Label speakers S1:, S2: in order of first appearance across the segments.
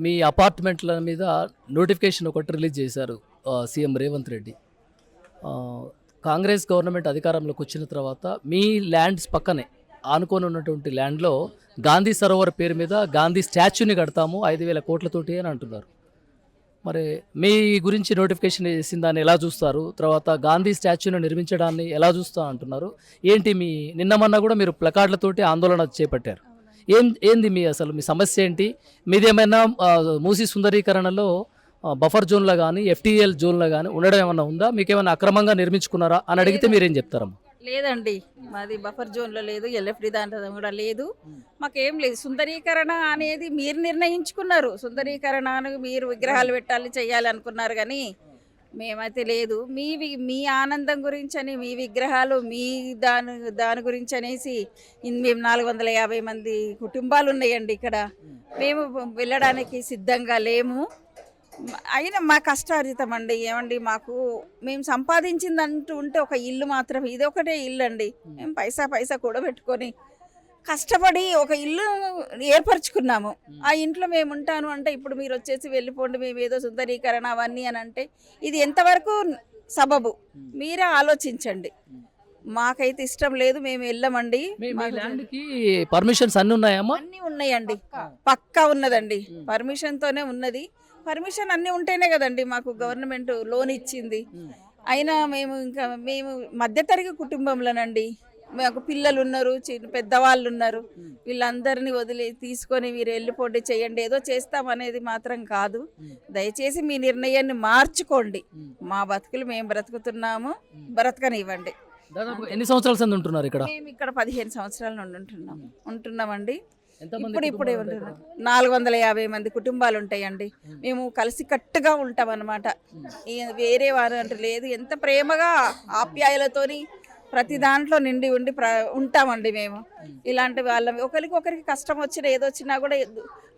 S1: మీ అపార్ట్మెంట్ల మీద నోటిఫికేషన్ ఒకటి రిలీజ్ చేశారు సీఎం రేవంత్ రెడ్డి. కాంగ్రెస్ గవర్నమెంట్ అధికారంలోకి వచ్చిన తర్వాత మీ ల్యాండ్స్ పక్కనే ఆనుకొని ఉన్నటువంటి ల్యాండ్లో గాంధీ సరోవర్ పేరు మీద గాంధీ స్టాచ్యూని కడతాము 5,000 కోట్లతోటి అని అంటున్నారు. మరి మీ గురించి నోటిఫికేషన్ చేసిన దాన్ని ఎలా చూస్తారు? తర్వాత గాంధీ స్టాచ్యూని నిర్మించడాన్ని ఎలా చూస్తా అంటున్నారు? ఏంటి మీ నిన్న మొన్న కూడా మీరు ప్లకార్డులతోటి ఆందోళన చేపట్టారు. ఏంది అసలు మీ సమస్య ఏంటి? మీదేమైనా మూసీ సుందరీకరణలో బఫర్ జోన్లో కానీ ఎఫ్టీఎల్ జోన్లో కానీ ఉండడం ఏమన్నా ఉందా? మీకేమైనా అక్రమంగా నిర్మించుకున్నారా అని అడిగితే మీరేం చెప్తారమ్మా?
S2: లేదండి, మాది బఫర్ జోన్లో లేదు, ఎల్ఎఫ్డి దాంట్లో కూడా లేదు, మాకేం లేదు. సుందరీకరణ అనేది మీరు నిర్ణయించుకున్నారు, సుందరీకరణ మీరు విగ్రహాలు పెట్టాలి చేయాలి అనుకున్నారు, కానీ మేమైతే లేదు. మీ ఆనందం గురించి అని మీ విగ్రహాలు మీ దాని గురించి అనేసి మేము 450 మంది కుటుంబాలు ఉన్నాయండి ఇక్కడ. మేము వెళ్ళడానికి సిద్ధంగా లేము. అయినా మా కష్టార్జితం అండి. ఏమండి, మేము సంపాదించింది అంటూ ఉంటే ఒక ఇల్లు మాత్రం, ఇది ఒకటే ఇల్లు అండి. మేము పైసా కూడా పెట్టుకొని కష్టపడి ఒక ఇల్లు ఏర్పరచుకున్నాము. ఆ ఇంట్లో మేము ఉంటాను అంటే ఇప్పుడు మీరు వచ్చేసి వెళ్ళిపోండి, మేము ఏదో సుందరీకరణ అవన్నీ అని అంటే ఇది ఎంతవరకు సబబు మీరే ఆలోచించండి. మాకైతే ఇష్టం లేదు, మేము వెళ్ళమండి.
S1: పర్మిషన్స్ అన్ని ఉన్నాయమ్మా?
S2: అన్నీ ఉన్నాయండి, పక్కా ఉన్నదండి. పర్మిషన్తోనే ఉన్నది. పర్మిషన్ అన్నీ ఉంటేనే కదండి మాకు గవర్నమెంట్ లోన్ ఇచ్చింది. అయినా మేము మధ్యతరగతి కుటుంబంలోనండి. మాకు పిల్లలు ఉన్నారు, పెద్దవాళ్ళు ఉన్నారు. వీళ్ళందరినీ తీసుకొని మీరు వెళ్ళిపోండి చేయండి ఏదో చేస్తామనేది మాత్రం కాదు. దయచేసి మీ నిర్ణయాన్ని మార్చుకోండి. మా బతుకులు మేము బ్రతుకుతున్నాము, బ్రతకనివ్వండి.
S1: దాదాపు ఎన్ని సంవత్సరాల సంది ఉంటున్నారు ఇక్కడ?
S2: మేము ఇక్కడ 15 సంవత్సరాల నుండి ఉంటున్నామండి. ఇప్పుడే 450 మంది కుటుంబాలు ఉంటాయండి. మేము కలిసి కట్టుగా ఉంటాం అన్నమాట. వేరే వారు అంటే లేదు. ఎంత ప్రేమగా ఆప్యాయలతోని ప్రతి దాంట్లో నిండి ఉండి ఉంటామండి మేము. ఇలాంటి వాళ్ళం ఒకరికి కష్టం వచ్చినా ఏదో వచ్చినా కూడా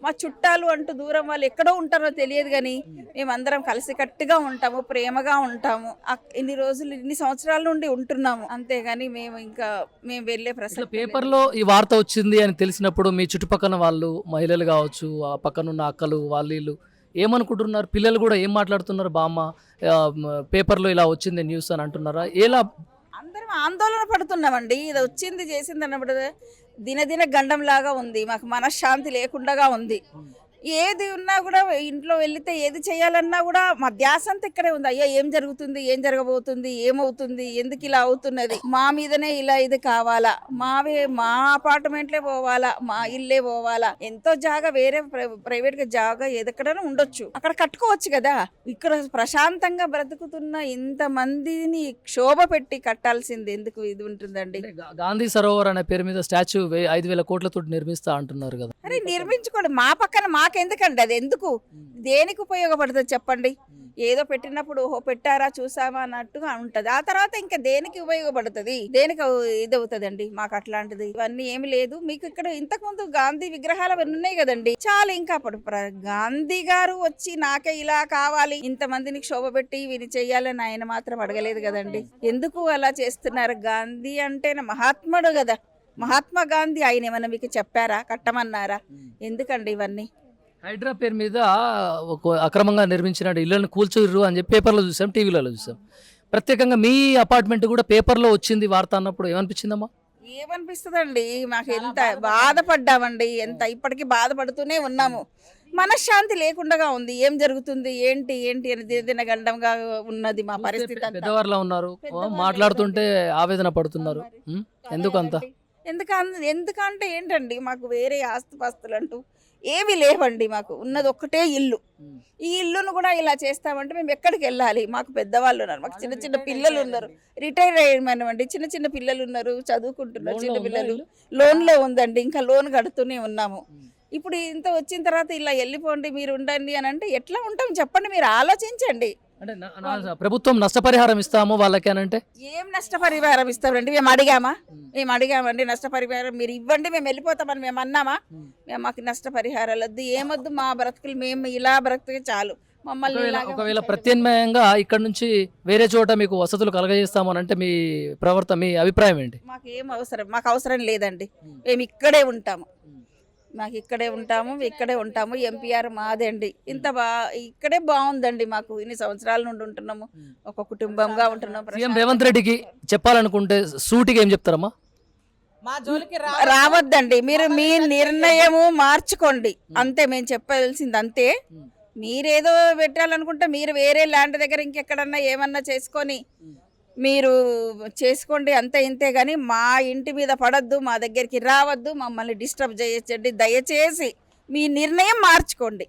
S2: మా చుట్టాలు అంటూ దూరం వాళ్ళు ఎక్కడో ఉంటారో తెలియదు, కానీ మేమందరం కలిసికట్టుగా ఉంటాము, ప్రేమగా ఉంటాము. ఇన్ని సంవత్సరాల నుండి ఉంటున్నాము. అంతేగాని మేము వెళ్ళే ప్రశ్న.
S1: పేపర్లో ఈ వార్త వచ్చింది అని తెలిసినప్పుడు మీ చుట్టుపక్కల వాళ్ళు, మహిళలు కావచ్చు, ఆ పక్కనున్న అక్కలు, వాళ్ళు ఏమనుకుంటున్నారు? పిల్లలు కూడా ఏం మాట్లాడుతున్నారు? బామ్మ పేపర్లో ఇలా వచ్చింది న్యూస్ అని అంటున్నారా? ఎలా
S2: అందరం ఆందోళన పడుతున్నామండి. ఇది వచ్చింది చేసింది అన్నప్పుడు దినదిన గండంలాగా ఉంది. మాకు మనశ్శాంతి లేకుండా ఉంది. ఏది ఉన్నా కూడా ఇంట్లో వెళితే ఏది చేయాలన్నా కూడా మా ధ్యాస అంతా ఇక్కడే ఉంది. అయ్యో ఏం జరుగుతుంది, ఏం జరగబోతుంది, ఏమవుతుంది, ఎందుకు ఇలా అవుతున్నది, మా మీదనే ఇలా ఇది కావాలా, మా అపార్ట్మెంట్లే పోవాలా, మా ఇల్లే పోవాలా. ఎంతో జాగా వేరే ప్రైవేట్ గా జాగా ఎదక్కడైనా ఉండొచ్చు, అక్కడ కట్టుకోవచ్చు కదా. ఇక్కడ ప్రశాంతంగా బ్రతుకుతున్న ఇంత మందిని క్షోభ పెట్టి కట్టాల్సింది ఎందుకు ఇది ఉంటుందండి?
S1: గాంధీ సరోవర్ అనే పేరు మీద స్టాచ్యూ 5,000 కోట్లతో నిర్మిస్తా అంటున్నారు కదా.
S2: అరే నిర్మించుకోండి, మా పక్కన మాకెందుకండి? అది ఎందుకు, దేనికి ఉపయోగపడుతుంది చెప్పండి? ఏదో పెట్టినప్పుడు ఓహో పెట్టారా చూసామా అన్నట్టుగా ఉంటది. ఆ తర్వాత ఇంకా దేనికి ఉపయోగపడుతుంది, దేనికి ఇది అవుతుందండి? మాకు అట్లాంటిది ఇవన్నీ ఏమి లేదు. మీకు ఇక్కడ ఇంతకుముందు గాంధీ విగ్రహాలు అవన్నీ ఉన్నాయి కదండి, చాలా. ఇంకా అప్పుడు గాంధీ గారు వచ్చి నాకే ఇలా కావాలి, ఇంతమందిని క్షోభ పెట్టి వీని చెయ్యాలని ఆయన మాత్రం అడగలేదు కదండి. ఎందుకు అలా చేస్తున్నారు? గాంధీ అంటేనే మహాత్ముడు కదా. మహాత్మా గాంధీ ఆయన ఏమన్నా మీకు చెప్పారా, కట్టమన్నారా? ఎందుకండి ఇవన్నీ?
S1: హైడ్రా పేరు మీద అక్రమంగా నిర్మించిన ఇళ్లను కూల్చుర్రు అని చెప్పి పేపర్లో చూసాం, టీవీలలో చూసాం. ప్రత్యేకంగా మీ అపార్ట్మెంట్ కూడా పేపర్లో వచ్చింది వార్త అన్నప్పుడు ఏమనిపించిందమ్మా?
S2: ఏమనిపిస్తుందండి, మాకు ఎంత బాధపడ్డామండి, ఇప్పటికీ బాధపడుతూనే ఉన్నాము. మనశ్శాంతి లేకుండా ఉంది. ఏం జరుగుతుంది, ఏంటి అని దినగండంగా ఉన్నది మా పరిస్థితి.
S1: పెద్దవారులా ఉన్నారు, మాట్లాడుతుంటే ఆవేదన పడుతున్నారు. ఎందుకంత?
S2: ఎందుకంటే ఏంటండి, మాకు వేరే ఆస్తిపాస్తులు అంటూ ఏమీ లేవండి. మాకు ఉన్నది ఒక్కటే ఇల్లు. ఈ ఇల్లును కూడా ఇలా చేస్తామంటే మేము ఎక్కడికి వెళ్ళాలి? మాకు పెద్దవాళ్ళు ఉన్నారు, మాకు చిన్న చిన్న పిల్లలు ఉన్నారు, రిటైర్ అయ్యమనండి, చిన్న చిన్న పిల్లలు ఉన్నారు, చదువుకుంటున్నారు. చిన్న పిల్లలు లోన్లో ఉందండి, ఇంకా లోన్ కడుతూనే ఉన్నాము. ఇప్పుడు ఇంత వచ్చిన తర్వాత ఇలా వెళ్ళిపోండి మీరు ఉండండి అని అంటే ఎట్లా ఉంటాం చెప్పండి? మీరు ఆలోచించండి.
S1: అంటే ప్రభుత్వం నష్టపరిహారం ఇస్తాము వాళ్ళకి అని అంటే
S2: ఏం నష్టపరిహారం ఇస్తామండి? మేము అడిగామండి నష్టపరిహారం మీరు ఇవ్వండి, మేము వెళ్ళిపోతామని మేము అన్నామా? మాకు నష్టపరిహారాలు వద్దు, ఏమొద్దు, మా బ్రతుకులు మేము ఇలా బ్రతుకు చాలు. మమ్మల్ని
S1: ఒకవేళ ప్రత్యామ్నాయంగా ఇక్కడ నుంచి వేరే చోట మీకు వసతులు కలగజేస్తాము అని అంటే మీ అభిప్రాయం ఏంటి?
S2: మాకు అవసరం లేదండి, మేము ఇక్కడే ఉంటాము. మాకు ఇక్కడే ఉంటాము ఎంపీఆర్ మాదండి. ఇక్కడే బాగుందండి. మాకు ఇన్ని సంవత్సరాల నుండి ఉంటున్నాము, ఒక కుటుంబంగా ఉంటున్నాం.
S1: సీఎం రేవంత్ రెడ్డికి చెప్పాలనుకుంటే సూటిగా ఏం చెప్తారమ్మా?
S3: మా జోలికి
S2: రావద్దండి, మీరు మీ నిర్ణయము మార్చుకోండి అంతే. మేము చెప్పాల్సింది అంతే. మీరేదో పెట్టాలనుకుంటే మీరు వేరే ల్యాండ్ దగ్గర ఇంకెక్కడన్నా ఏమన్నా చేసుకొని మీరు చేసుకోండి, అంతే ఇంతే. కానీ మా ఇంటి మీద పడద్దు, మా దగ్గరికి రావద్దు, మమ్మల్ని డిస్టర్బ్ చేయొచ్చండి. దయచేసి మీ నిర్ణయం మార్చుకోండి.